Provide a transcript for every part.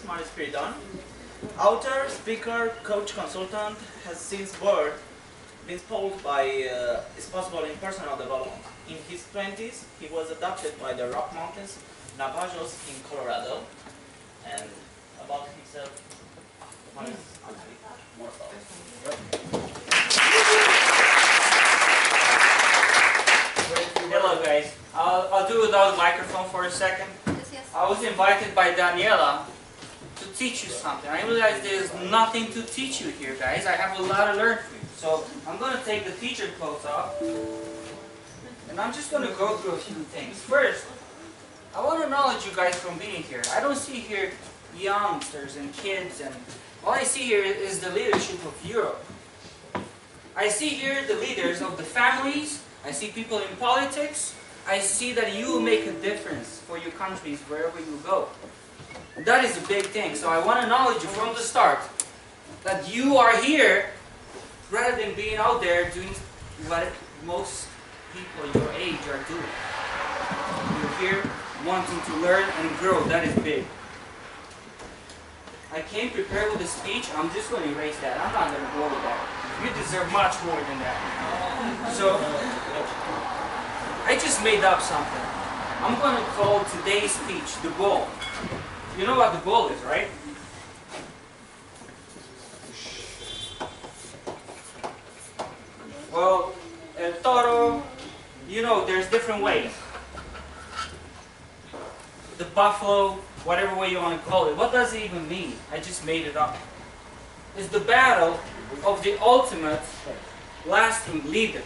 Marius Spiridon. Author, speaker, coach, consultant, has since birth been spoiled by his possible in personal development. In his 20s, he was adopted by the Rock Mountains, Navajos in Colorado. And about himself, Marius, I'll speak more about it. Hello guys, I'll do without the microphone for a second. Yes. I was invited by Daniela to teach you something. I realize there's nothing to teach you here, guys. I have a lot to learn from you. So I'm going to take the teacher clothes off, and I'm just going to go through a few things. First, I want to acknowledge you guys from being here. I don't see here youngsters and kids, and all I see here is the leadership of Europe. I see here the leaders of the families. I see people in politics. I see that you make a difference for your countries wherever you go. That is a big thing. So I want to acknowledge you from the start that you are here rather than being out there doing what most people your age are doing. You're here wanting to learn and grow. That is big. I came prepared with a speech. I'm just going to erase that. I'm not going to go with that. You deserve much more than that. So, I just made up something. I'm going to call today's speech the goal. You know what the goal is, right? Well, El Toro, you know, there's different ways. The buffalo, whatever way you want to call it. What does it even mean? I just made it up. It's the battle of the ultimate lasting leader.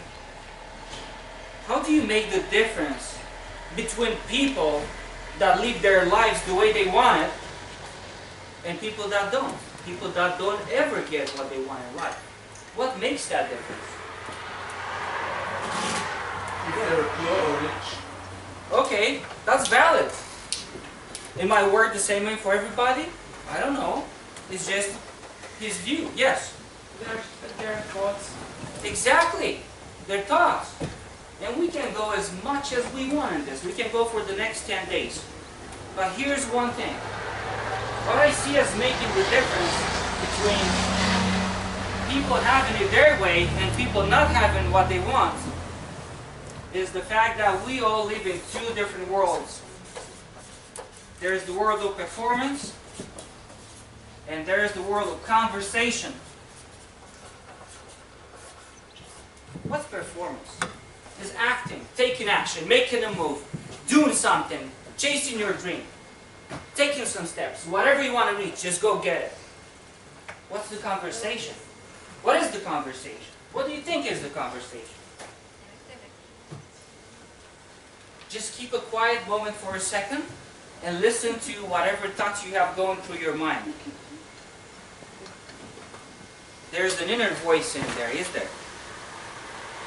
How do you make the difference between people that live their lives the way they want it and people that don't? People that don't ever get what they want in life. What makes that difference? If they're poor or rich. Okay, that's valid. Am I work the same way for everybody? I don't know. It's just his view. Yes? Their thoughts. Exactly. Their thoughts. And we can go as much as we want in this. We can go for the next 10 days. But here's one thing. What I see as making the difference between people having it their way and people not having what they want is the fact that we all live in two different worlds. There's the world of performance and there's the world of conversation. What's performance? Is acting, taking action, making a move, doing something, chasing your dream, taking some steps, whatever you want to reach, just go get it. What's the conversation? What is the conversation? What do you think is the conversation? Just keep a quiet moment for a second and listen to whatever thoughts you have going through your mind. There's an inner voice in there, is there?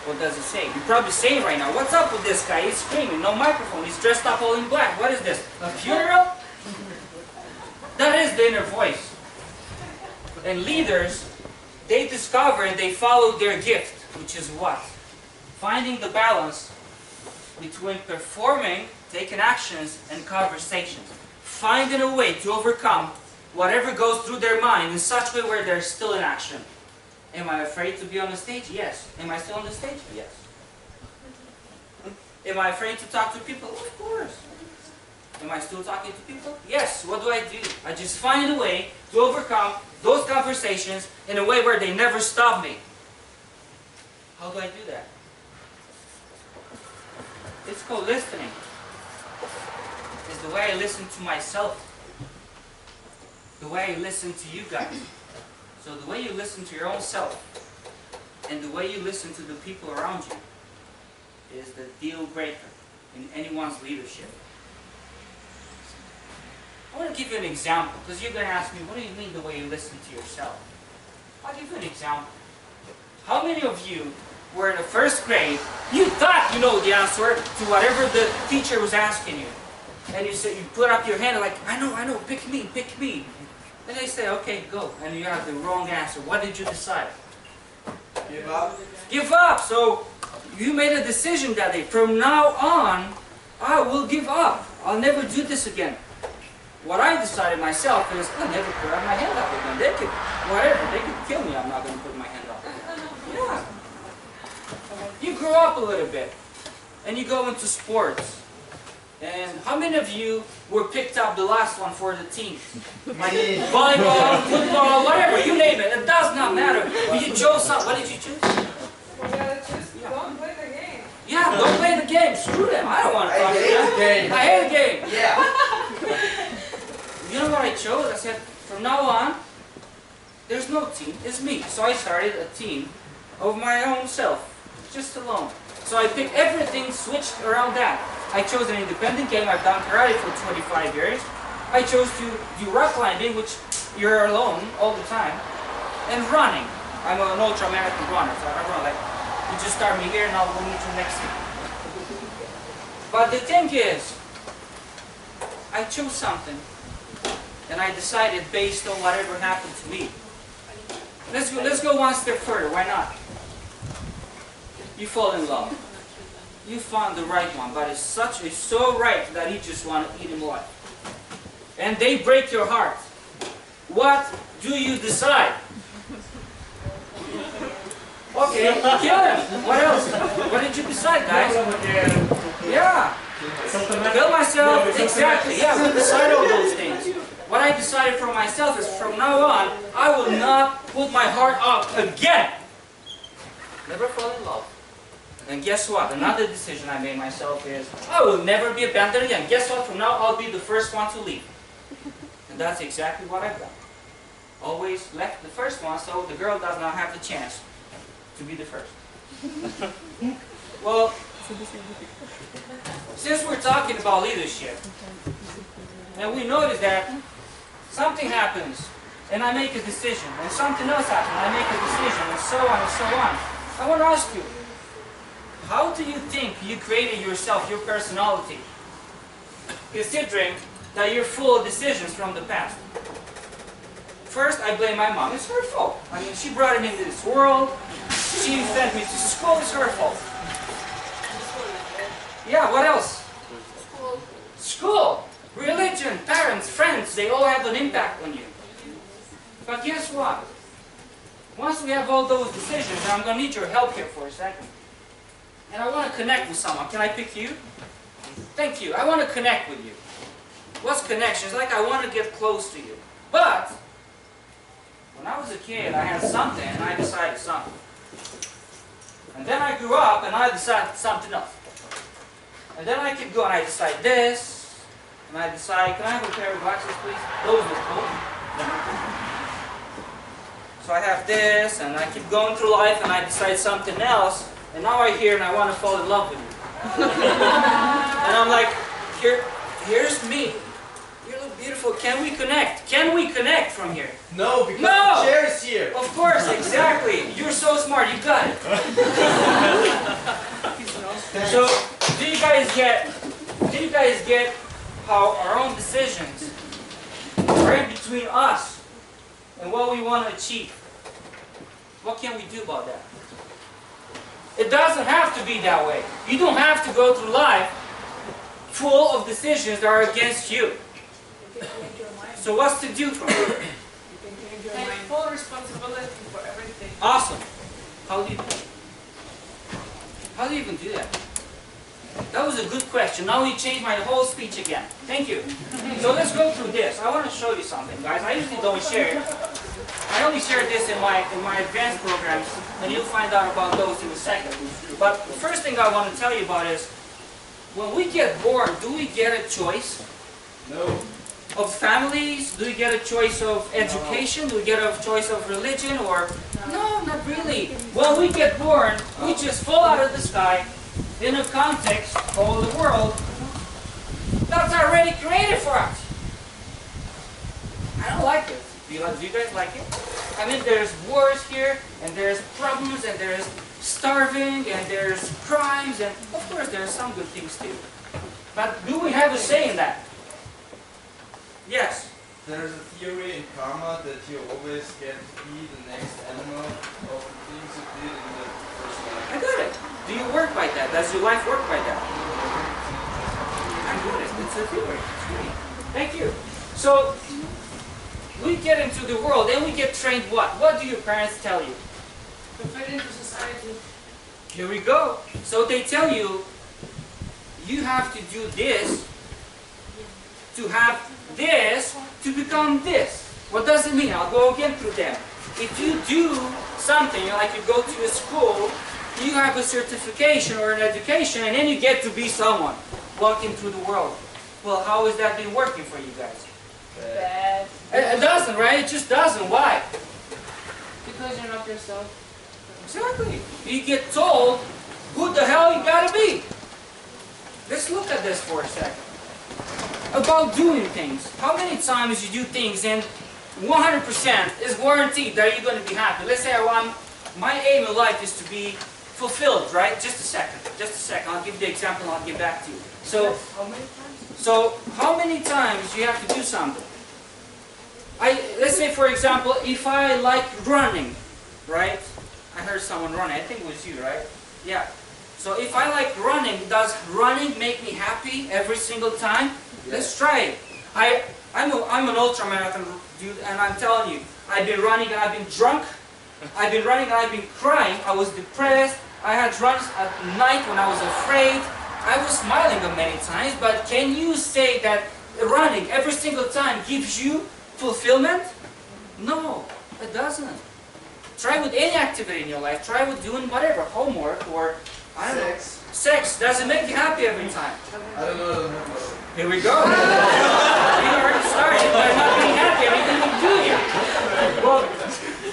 What does it say? You're probably saying right now, what's up with this guy? He's screaming, no microphone, he's dressed up all in black. What is this? A funeral? That is the inner voice. And leaders, they discover and they follow their gift, which is what? Finding the balance between performing, taking actions, and conversations. Finding a way to overcome whatever goes through their mind in such a way where they're still in action. Am I afraid to be on the stage? Yes. Am I still on the stage? Yes. Am I afraid to talk to people? Of course. Am I still talking to people? Yes. What do? I just find a way to overcome those conversations in a way where they never stop me. How do I do that? It's called listening. It's the way I listen to myself. The way I listen to you guys. So the way you listen to your own self and the way you listen to the people around you is the deal breaker in anyone's leadership. I want to give you an example because you're going to ask me, what do you mean the way you listen to yourself? I'll give you an example. How many of you were in the first grade, you thought you know the answer to whatever the teacher was asking you. And you said, you put up your hand like, I know, pick me. And they say, okay, go. And you have the wrong answer. What did you decide? Give up. Give up. So you made a decision that day. From now on, I will give up. I'll never do this again. what I decided myself is I'll never put my hand up with them. They could, whatever, they could kill me, I'm not going to put my hand up. Yeah. You grow up a little bit, and you go into sports. And how many of you were picked up the last one for the team? Like volleyball, football, whatever, you name it. It does not matter. But you chose something. What did you choose? Don't play the game. Yeah, don't play the game. Screw them. I don't want to talk to them. I hate the game. Yeah. You know what I chose? I said, from now on, there's no team. It's me. So I started a team of my own self, just alone. So I picked everything, switched around that. I chose an independent game. I've done karate for 25 years. I chose to do rock climbing, which you're alone all the time, and running. I'm an ultra-marathon runner, so I run like, you just start me here and I'll go meet you next thing. But the thing is, I chose something, and I decided based on whatever happened to me. Let's go one step further. Why not? You fall in love. You found the right one, but it's so right that you just want to eat him alive. And they break your heart. What do you decide? Okay, kill him. What else? What did you decide, guys? Yeah. Kill myself. Exactly. Yeah, we decide all those things. What I decided for myself is from now on, I will not put my heart up again. Never fall in love. And guess what? Another decision I made myself is, I will never be abandoned again. Guess what? From now, I'll be the first one to leave. And that's exactly what I've done. Always left the first one, so the girl does not have the chance to be the first. Well, since we're talking about leadership, and we notice that something happens, and I make a decision, and something else happens, and I make a decision, and so on and so on. I want to ask you, how do you think you created yourself, your personality, considering that you're full of decisions from the past? First, I blame my mom. It's her fault. I mean, she brought me into this world. She sent me to school. It's her fault. Yeah, what else? School, religion, parents, friends, they all have an impact on you. But guess what? Once we have all those decisions, and I'm going to need your help here for a second. And I want to connect with someone. Can I pick you? Thank you. I want to connect with you. What's connection? It's like I want to get close to you. But when I was a kid, I had something and I decided something. And then I grew up and I decided something else. And then I keep going. I decide this. And I decide, can I have a pair of glasses, please? Those look cool. So I have this, and I keep going through life and I decide something else. And now I hear and I want to fall in love with you. And I'm like, here's me. You look beautiful. Can we connect? Can we connect from here? No, because No! the chair is here. Of course, exactly. You're so smart. You got it. So, do you guys get how our own decisions are in between us and what we want to achieve? What can we do about that? It doesn't have to be that way. You don't have to go through life full of decisions that are against you. So what's to do from here? And full responsibility for everything. Awesome. How do you even do that? That was a good question. Now you changed my whole speech again. Thank you. So let's go through this. I want to show you something, guys. I usually don't share it. I only share this in my advanced programs, and you'll find out about those in a second. But the first thing I want to tell you about is, when we get born, do we get a choice? No. Of families? Do we get a choice of education? Do we get a choice of religion? Or no, not really. When we get born, we just fall out of the sky in a context called the world that's already created for us. I don't like it. Do you guys like it? I mean, there's wars here, and there's problems, and there's starving, and there's crimes, and of course there's some good things too. But do we have a say in that? Yes. There's a theory in karma that you always get to be the next animal of the things you did in the first life. I got it. Do you work by that? Does your life work by that? I'm good. It's a theory. It's great. Thank you. So we get into the world and we get trained what? What do your parents tell you? To fit into society. Here we go. So they tell you, you have to do this to have this to become this. What does it mean? I'll go again through them. If you do something, like you go to a school, you have a certification or an education, and then you get to be someone walking through the world. Well, how has that been working for you guys? Bad. It doesn't, right? It just doesn't. Why? Because you're not yourself. Exactly. You get told who the hell you gotta be. Let's look at this for a second. About doing things. How many times you do things and 100% is guaranteed that you're going to be happy? Let's say my aim in life is to be fulfilled, right? Just a second. I'll give the example and I'll get back to you. So, how many times you have to do something? Let's say, for example, if I like running, right? I heard someone running. I think it was you, right? Yeah. So if I like running, does running make me happy every single time? Yes. Let's try it. I'm an ultramarathon dude, and I'm telling you, I've been running and I've been drunk. I've been running and I've been crying. I was depressed. I had runs at night when I was afraid. I was smiling many times, but can you say that running every single time gives you fulfillment? No, it doesn't. Try with any activity in your life. Try with doing whatever, homework or I don't know. Sex. Does it make you happy every time? I don't know. Here we go. We already started by not being happy. Everything we do here. Well,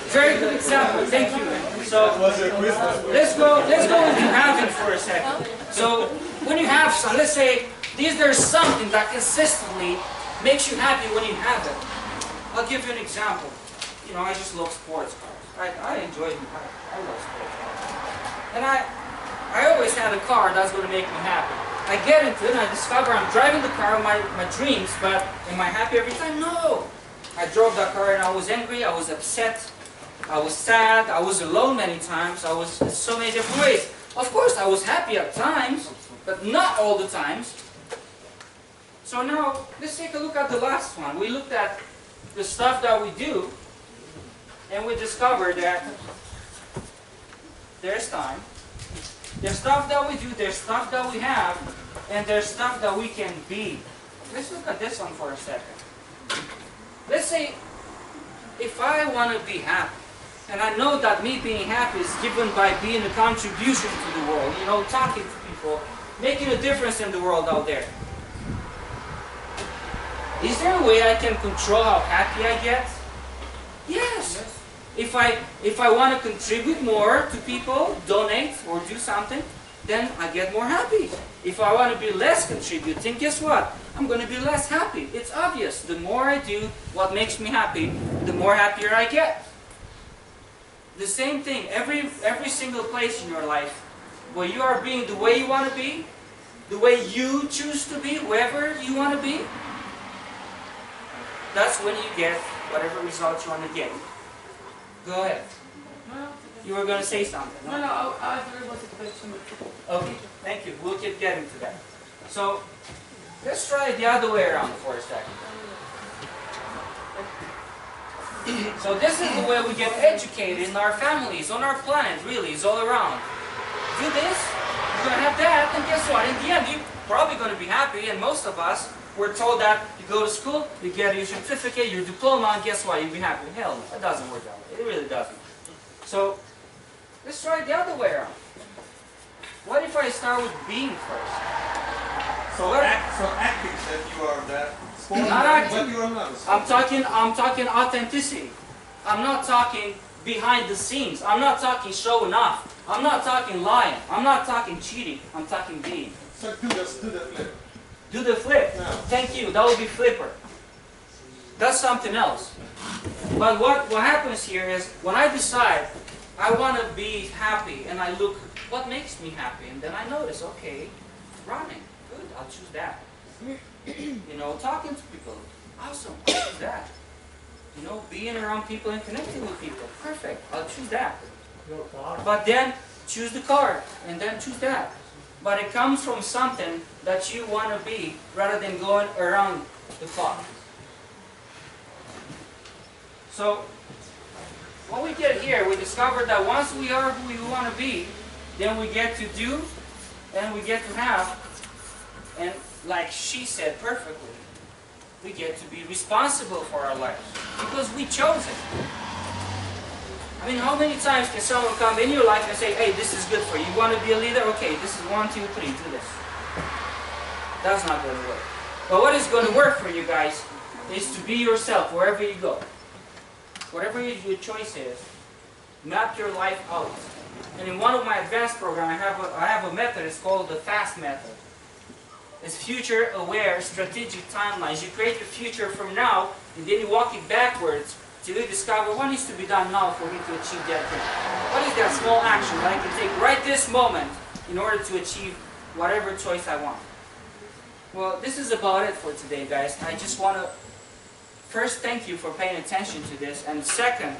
very good example. Thank you. So let's go into having for a second. So when you have some, let's say there's something that consistently makes you happy when you have it. I'll give you an example. You know, I just love sports cars. I enjoy them. I love sports cars. And I always had a car that's going to make me happy. I get into it and I discover I'm driving the car of my dreams, but am I happy every time? No! I drove that car and I was angry, I was upset, I was sad, I was alone many times, I was in so many different ways. Of course I was happy at times, but not all the times. So now, let's take a look at the last one. We looked at the stuff that we do, and we discovered that there's time. There's stuff that we do, there's stuff that we have, and there's stuff that we can be. Let's look at this one for a second. Let's say, if I want to be happy, and I know that me being happy is given by being a contribution to the world, you know, talking to people, making a difference in the world out there. Is there a way I can control how happy I get? Yes. If I want to contribute more to people, donate or do something, then I get more happy. If I want to be less contributing, guess what? I'm going to be less happy. It's obvious. The more I do what makes me happy, the more happier I get. The same thing, every single place in your life where you are being the way you want to be, the way you choose to be, wherever you want to be, that's when you get whatever results you want to get. Go ahead. You were going to say something. No, I thought it was a question. Okay, thank you. We'll keep getting to that. So, let's try it the other way around for a second. So this is the way we get educated in our families, on our planet, really, it's all around. Do this, you're going to have that, and guess what? In the end, you're probably going to be happy, and most of us, we're told that you go to school, you get your certificate, your diploma, and guess what? You'll be happy. Hell no, it doesn't work that way. It really doesn't. So, let's try it the other way around. What if I start with being first? So acting that you are that sport, not acting. but you are not. I'm talking authenticity. I'm not talking behind the scenes. I'm not talking showing off. I'm not talking lying. I'm not talking cheating. I'm talking being. So do the flip. Do the flip. No. Thank you. That would be flipper. That's something else. But what happens here is when I decide I want to be happy and I look, what makes me happy? And then I notice, okay, running. Good, I'll choose that. You know, talking to people. Awesome, I'll choose that. You know, being around people and connecting with people. Perfect, I'll choose that. But then choose the card and then choose that. But it comes from something that you want to be rather than going around the clock. So, when we get here, we discover that once we are who we want to be, then we get to do, and we get to have, and like she said perfectly, we get to be responsible for our lives, because we chose it. I mean, how many times can someone come in your life and say, hey, this is good for you. You want to be a leader? Okay, this is 1, 2, 3, do this. That's not going to work. But what is going to work for you guys is to be yourself wherever you go. Whatever your choice is, map your life out. And in one of my advanced programs, I have a method, it's called the FAST method. It's future-aware strategic timelines. You create your future from now, and then you walk it backwards till you discover what needs to be done now for me to achieve that thing. What is that small action that I can take right this moment in order to achieve whatever choice I want? Well, this is about it for today, guys. I just want to first thank you for paying attention to this, and second,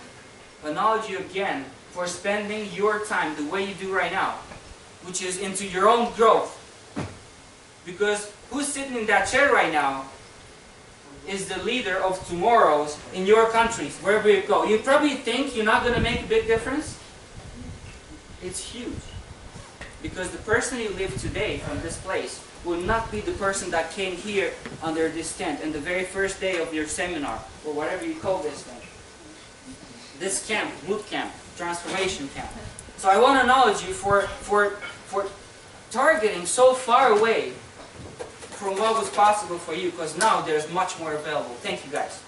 acknowledge you again for spending your time the way you do right now, which is into your own growth. Because who's sitting in that chair right now is the leader of tomorrow's in your countries, wherever you go. You probably think you're not going to make a big difference. It's huge. Because the person you live today from this place will not be the person that came here under this tent in the very first day of your seminar, or whatever you call this thing. This camp, boot camp, transformation camp. So I want to acknowledge you for targeting so far away from what was possible for you, because now there's much more available. Thank you, guys.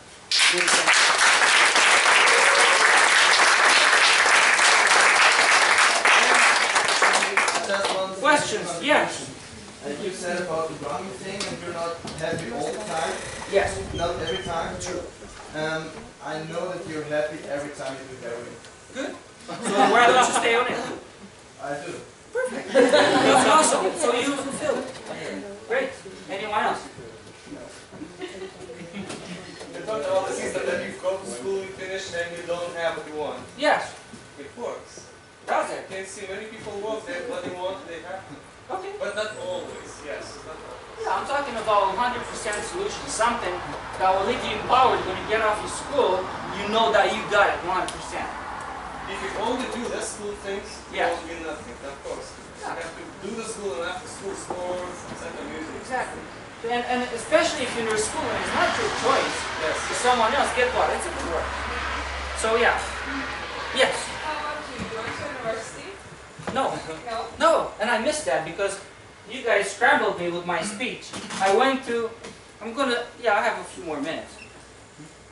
Questions? Yes. You said about the running thing, and you're not happy all the time. Yes. Not every time. True. I know that you're happy every time you do heroin. Good. So why don't you stay on it? I do. Perfect. That's awesome. So you fulfilled. Great. Anyone else? You talked about the system that you go to school, you finish, and you don't have what you want. Yes. It works. Does I it? can see many people work, they what they want, they have. Okay. But not always, yes. Not always. Yeah, I'm talking about 100% solution. Something that will leave you empowered when you get off your school. You know that you got it 100%. If you only do the school things, Yeah. it won't mean nothing, of course. Yeah. You have to do the school and after school sports, etc. music. Exactly. And especially if you're in school and it's not your choice, Yes. if someone else, get what? It's a good work. So yeah. Yes. How about you? You went to university? No. No. No. And I missed that because you guys scrambled me with my speech. I went to, I have a few more minutes.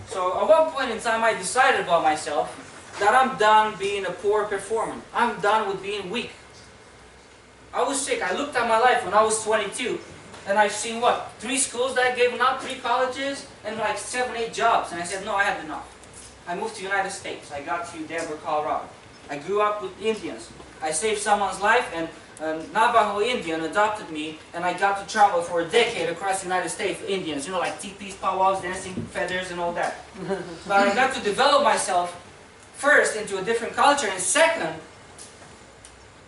So at one point in time I decided about myself that I'm done being a poor performer. I'm done with being weak. I was sick. I looked at my life when I was 22 and I've seen what? 3 schools that I gave up, 3 colleges, and like 7, 8 jobs. And I said, no, I have enough. I moved to the United States. I got to Denver, Colorado. I grew up with Indians. I saved someone's life, and a Navajo Indian adopted me, and I got to travel for a decade across the United States with Indians. You know, like teepees, powwows, dancing, feathers, and all that. But I got to develop myself first into a different culture, and second,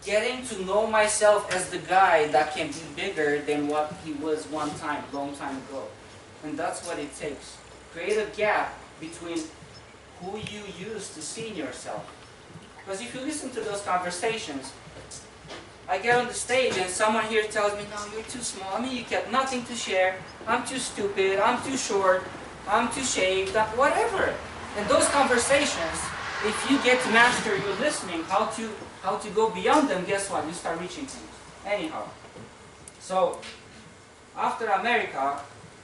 getting to know myself as the guy that can be bigger than what he was one time, long time ago. And that's what it takes. Create a gap between who you used to see in yourself. Because if you listen to those conversations, I get on the stage and someone here tells me, no, you're too small. I mean, you got nothing to share. I'm too stupid. I'm too short. I'm too shaved. Whatever. And those conversations, if you get to master your listening, how to go beyond them, guess what? You start reaching things. Anyhow. So, after America,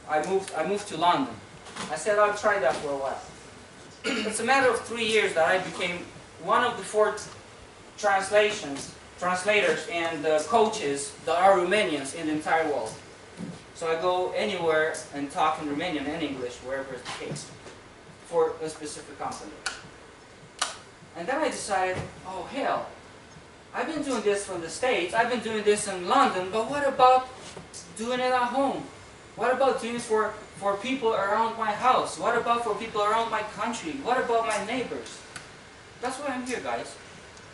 I moved to London. I said I'll try that for a while. It's a matter of 3 years that I became one of the 4 translators and coaches that are Romanians in the entire world. So I go anywhere and talk in Romanian and English, wherever it's the case, for a specific company. And then I decided, oh hell, I've been doing this from the States, I've been doing this in London, but what about doing it at home? What about doing it for people around my house? What about for people around my country? What about my neighbors? That's why I'm here, guys.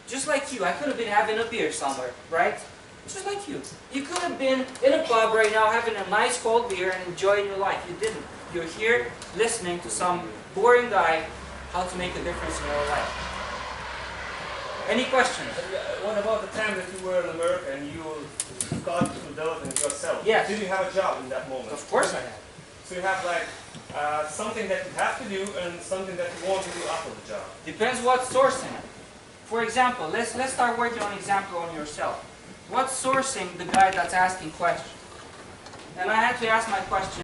Just like you, I could have been having a beer somewhere, right? Just like you. You could have been in a pub right now having a nice cold beer and enjoying your life. You didn't. You're here listening to some boring guy how to make a difference in your life. Any questions? What about the time that you were in America and you started to develop it yourself? Yes. Did you have a job in that moment? Of course I have. So you have like something that you have to do and something that you want to do after the job. Depends what sourcing. For example, let's start working on example on yourself. What's sourcing the guy that's asking questions? And I had to ask my question.